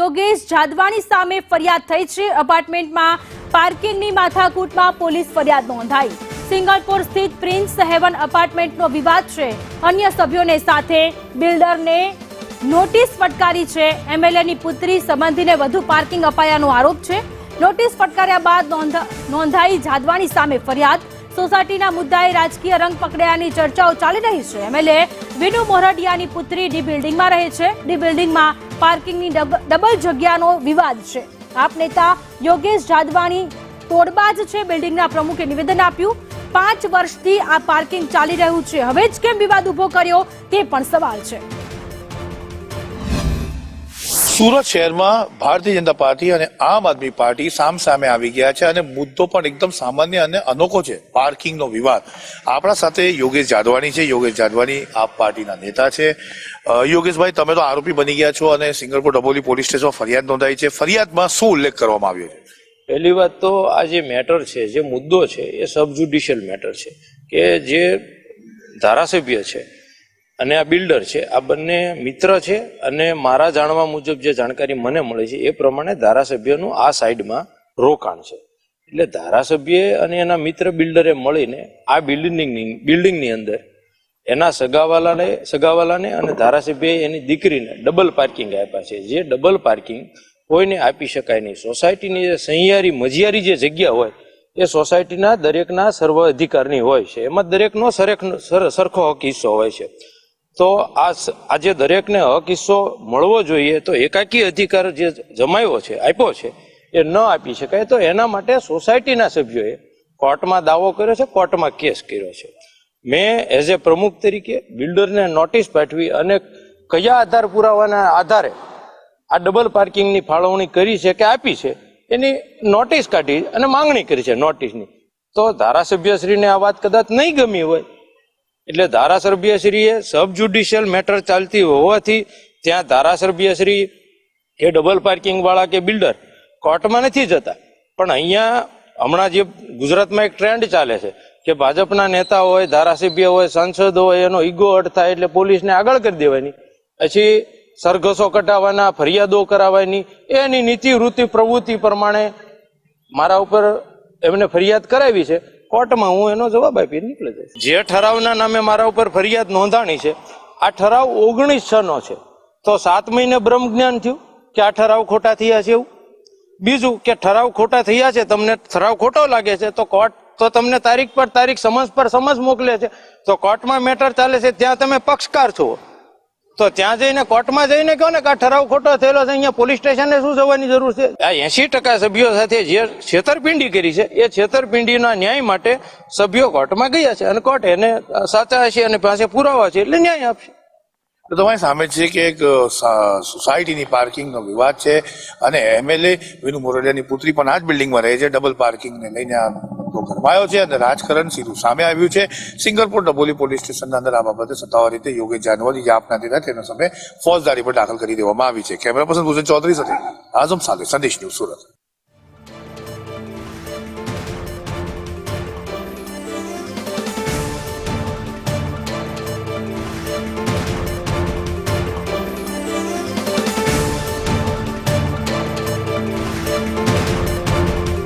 યોગેશ જાદવાની સામે ફરિયાદ થઈ છે। અપાર્ટમેન્ટમાં પાર્કિંગની માથાકૂટમાં પોલીસ ફરિયાદ નોંધાઈ। સિંગલપુર સ્થિત પ્રિન્સ હેવન અપાર્ટમેન્ટનો વિવાદ છે। અન્ય સભ્યોને સાથે બિલ્ડરને નોટિસ ફટકારી છે। એમએલએની પુત્રી સંબંધીને વધુ પાર્કિંગ અપાયાનો આરોપ છે। નોટિસ ફટકાર્યા બાદ નોંધાઈ જાદવાની સામે ફરિયાદ। સોસાયટીના મુદ્દાએ રાજકીય રંગ પકડ્યાની ચર્ચાઓ ચાલી રહી છે। એમએલએ વિનુ મોરડિયાની પુત્રી ડી બિલ્ડિંગમાં રહે છે। ડી બિલ્ડિંગમાં પાર્કિંગની ડબલ જગ્યાનો વિવાદ છે। આપ નેતા યોગેશ જાદવાની તોડબાજ છે। બિલ્ડિંગના પ્રમુખે નિવેદન આપ્યું, 5 વર્ષથી આ પાર્કિંગ ચાલી રહ્યું છે, હવે જ કેમ વિવાદ ઉભો કર્યો તે પણ સવાલ છે। સુરત શહેરમાં ભારતીય જનતા પાર્ટી અને આમ આદમી પાર્ટી સામસામે આવી ગયા છે અને મુદ્દો પણ એકદમ સામાન્ય અને અનોખો છે, પાર્કિંગનો વિવાદ। આપણા સાથે યોગેશ જાદવાની છે। યોગેશ જાદવાની આપ પાર્ટીના નેતા છે। યોગેશભાઈ, તમે તો આરોપી બની ગયા છો અને સિંગલપુર ડભોલી પોલીસ સ્ટેશનમાં ફરિયાદ નોંધાઈ છે। ફરિયાદમાં શું ઉલ્લેખ કરવામાં આવ્યો છે? પહેલી વાત તો આ જે મેટર છે, જે મુદ્દો છે, એ સબ જ્યુડિશિયલ મેટર છે કે જે ધારાસભ્ય છે અને આ બિલ્ડર છે, આ બંને મિત્ર છે અને મારા જાણવા મુજબ જે જાણકારી મને મળી છે એ પ્રમાણે ધારાસભ્યનું આ સાઈડમાં રોકાણ છે। એટલે ધારાસભ્ય અને એના મિત્ર બિલ્ડરે મળીને આ બિલ્ડિંગની અંદર એના સગાવાલાને અને ધારાસભ્યએ એની દીકરીને ડબલ પાર્કિંગ આપ્યા છે। જે ડબલ પાર્કિંગ કોઈને આપી શકાય નહીં। સોસાયટીની જે સહિયારી મજિયારી જે જગ્યા હોય એ સોસાયટીના દરેકના સર્વ અધિકારની હોય છે। એમાં દરેકનો સરખો હક હિસ્સો હોય છે। તો આજે દરેકને હક હિસ્સો મળવો જોઈએ, તો એકાકી અધિકાર જે જમાયો છે, આપ્યો છે, એ ન આપી શકાય। તો એના માટે સોસાયટીના સભ્યોએ કોર્ટમાં દાવો કર્યો છે, કોર્ટમાં કેસ કર્યો છે। મેં એઝ એ પ્રમુખ તરીકે બિલ્ડરને નોટિસ પાઠવી અને કયા આધાર પુરાવાના આધારે આ ડબલ પાર્કિંગની ફાળવણી કરી છે કે આપી છે એની નોટિસ કાઢી અને માંગણી કરી છે નોટિસની। તો ધારાસભ્યશ્રીને આ વાત કદાચ નહીં ગમી હોય એટલે ધારાસભ્યશ્રીએ સબ જ્યુડિશિયલ મેટર ચાલતી હોવાથી ત્યાં ધારાસભ્યશ્રી એ ડબલ પાર્કિંગ વાળા કે બિલ્ડર કોર્ટમાં નથી જતા। પણ અહીંયા હમણાં જે ગુજરાતમાં એક ટ્રેન્ડ ચાલે છે કે ભાજપના નેતા હોય, ધારાસભ્ય હોય, સાંસદ હોય, એનો ઈગો હર્ટ થાય એટલે પોલીસને આગળ કરી દેવાની, પછી સરઘસો કઢાવવાના, ફરિયાદો કરાવવાની, એની નીતિ વૃત્તિ પ્રવૃત્તિ પ્રમાણે મારા ઉપર એમને ફરિયાદ કરાવી છે। કોર્ટમાં હું એનો જવાબ આપી નીકળી જઈશ। જે ઠરાવના નામે મારા ઉપર ફરિયાદ નોંધાણી છે, આ ઠરાવ 19/6 નો છે। તો 7 મહિને બ્રહ્મ જ્ઞાન થયું કે આ ઠરાવ ખોટા થયા છે એવું? બીજું કે ઠરાવ ખોટા થયા છે, તમને ઠરાવ ખોટો લાગે છે તો કોર્ટ તો તમને તારીખ પર તારીખ, સમજ પર સમજ મોકલે છે। તો કોર્ટમાં મેટર ચાલે છે, ત્યાં તમે પક્ષકાર છો, તો ત્યાં જઈને કોર્ટમાં જઈને કહો ને કે આ ઠરાવ ખોટો થયેલો છે, અહીંયા પોલીસ સ્ટેશને શું જવાની જરૂર છે? આ 80% સભ્યો સાથે જે છેતરપિંડી કરી છે એ છેતરપિંડીના ન્યાય માટે સભ્યો કોર્ટમાં ગયા છે અને કોર્ટ એને સાચા હશે અને પાસે પુરાવા છે એટલે ન્યાય આપશે। તો તમારી સામે છે કે એક સોસાયટીની પાર્કિંગનો વિવાદ છે અને એમએલએ વિનુ મોરડિયાની પુત્રી પણ આ જ બિલ્ડિંગમાં રહે છે। ડબલ પાર્કિંગને લઈને આ મુદ્દો ગરમાયો છે અને રાજકારણ સીધું સામે આવ્યું છે। સિંગલપુર ડભોલી પોલીસ સ્ટેશનના અંદર આ બાબતે સત્તાવાર રીતે યોગેશ જાદવાની જે આપના નેતા તેના સામે ફોજદારી પર દાખલ કરી દેવામાં આવી છે। કેમેરા પર્સન ભૂષણ ચૌધરી સાથે આઝમ સાથે સંદેશ ન્યૂઝ, સુરત।